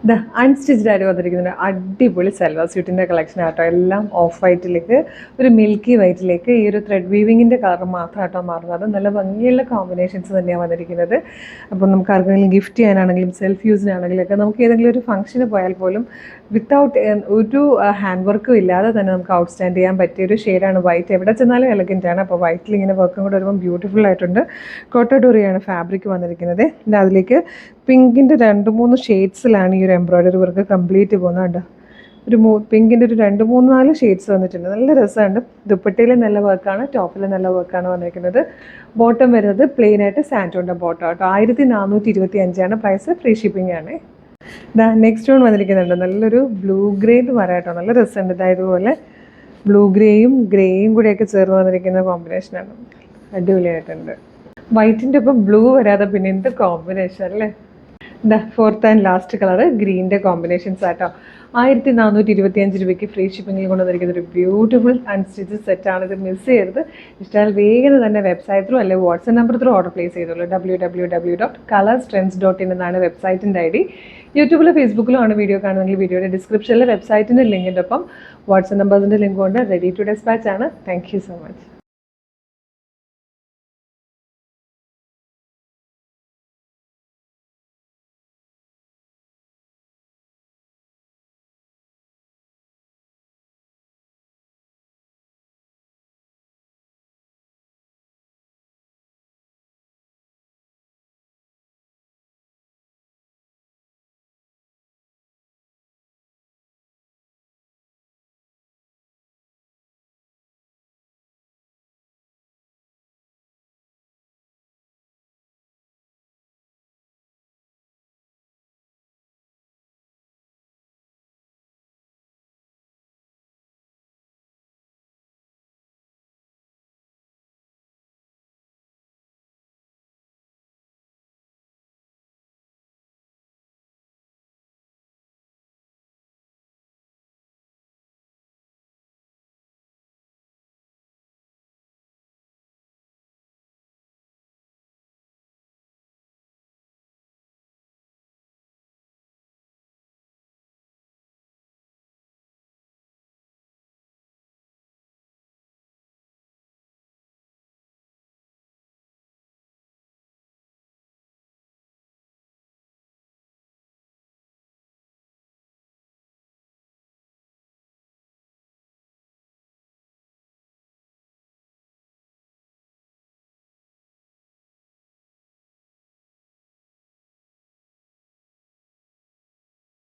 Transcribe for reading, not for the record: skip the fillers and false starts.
The unstitched ആയിട്ട് വന്നിരിക്കുന്ന അടിപൊളി സൽവാർ സ്യൂട്ടിൻ്റെ കളക്ഷൻ ആട്ടോ. എല്ലാം ഓഫ് വൈറ്റിലേക്ക് ഒരു മിൽക്കി വൈറ്റിലേക്ക് ഈ ഒരു ത്രെഡ് വീവിങ്ങിൻ്റെ കളർ മാത്രം ആട്ടോ മാറുന്നത്. നല്ല ഭംഗിയുള്ള കോമ്പിനേഷൻസ് തന്നെയാണ് വന്നിരിക്കുന്നത്. അപ്പോൾ നമുക്ക് ആർക്കെങ്കിലും ഗിഫ്റ്റ് ചെയ്യാനാണെങ്കിലും സെൽഫ് യൂസിനാണെങ്കിലും ഒക്കെ നമുക്ക് ഏതെങ്കിലും ഒരു ഫംഗ്ഷന് പോയാൽ പോലും വിത്തൗട്ട് ഒരു ഹാൻഡ് വർക്കും ഇല്ലാതെ തന്നെ നമുക്ക് ഔട്ട്സ്റ്റാൻഡ് ചെയ്യാൻ പറ്റിയ ഒരു ഷെയ്ഡാണ് വൈറ്റ്. എവിടെ ചെന്നാലും എലഗൻ്റ് ആണ്. അപ്പോൾ വൈറ്റിൽ ഇങ്ങനെ വർക്കും കൂടെ വരുമ്പോൾ ബ്യൂട്ടിഫുൾ ആയിട്ടുണ്ട്. കോട്ടഡോറിയാണ് ഫാബ്രിക് വന്നിരിക്കുന്നത്. അതിലേക്ക് പിങ്കിൻ്റെ 2-3 ഷെയ്ഡ്സിലാണ് ഈ ഒരു എംബ്രോയ്ഡറി വർക്ക് കംപ്ലീറ്റ് പോകുന്നുണ്ട്. ഒരു പിങ്കിൻ്റെ ഒരു 2-3-4 ഷെയ്ഡ്സ് വന്നിട്ടുണ്ട്. നല്ല രസമുണ്ട്. ദുപ്പട്ടയിൽ നല്ല വർക്കാണ്, ടോപ്പിൽ നല്ല വർക്കാണ് വന്നിരിക്കുന്നത്. ബോട്ടം വരുന്നത് പ്ലെയിൻ ആയിട്ട് സാൻറ്റോണിൻ്റെ ബോട്ടം കേട്ടോ. 1425 പ്രൈസ്. ഫ്രീ ഷിപ്പിംഗ് ആണ്. നെക്സ്റ്റ് വൺ വന്നിരിക്കുന്നുണ്ട്. നല്ലൊരു ബ്ലൂ ഗ്രേ എന്ന് പറയാട്ടോ. നല്ല രസമുണ്ട്. ഇതുപോലെ ബ്ലൂ ഗ്രേയും കൂടെയൊക്കെ ചേർന്ന് വന്നിരിക്കുന്ന കോമ്പിനേഷനാണ്. അടിപൊളിയായിട്ടുണ്ട്. വൈറ്റിൻ്റെ ഒപ്പം ബ്ലൂ വരാതെ പിന്നെ എന്ത് കോമ്പിനേഷൻ അല്ലേ. ഫോർത്ത് ആൻഡ് ലാസ്റ്റ് കളർ ഗ്രീൻ്റെ കോമ്പിനേഷൻസ് ആട്ടോ. 1425 ഫ്രീ ഷിപ്പിങ്ങിൽ കൊണ്ടുവന്നിരിക്കുന്ന ഒരു ബ്യൂട്ടിഫുൾ അൺസ്റ്റിച്ച് സെറ്റാണ്. ഇത് മിസ് ചെയ്യരുത്. ഇഷ്ടമായാൽ വേഗം തന്നെ വെബ്സൈറ്റ് ത്രൂ അല്ലെങ്കിൽ WhatsApp number through order place ചെയ്തോളൂ. www.colorstrends.in എന്നാണ് വെബ്സൈറ്റിൻ്റെ ID. യൂട്യൂബിലോ ഫേസ്ബുക്കിലോ ആണ് വീഡിയോ കാണുന്നെങ്കിൽ വീഡിയോയുടെ ഡിസ്ക്രിപ്ഷനിൽ വെബ്സൈറ്റിൻ്റെ ലിങ്കിൻ്റെ ഒപ്പം വാട്സ്ആപ്പ് നമ്പേഴ്സിൻ്റെ ലിങ്ക് കൊണ്ട് റെഡി ടു ഡെസ്പാച്ച് ആണ്. Thank you so much.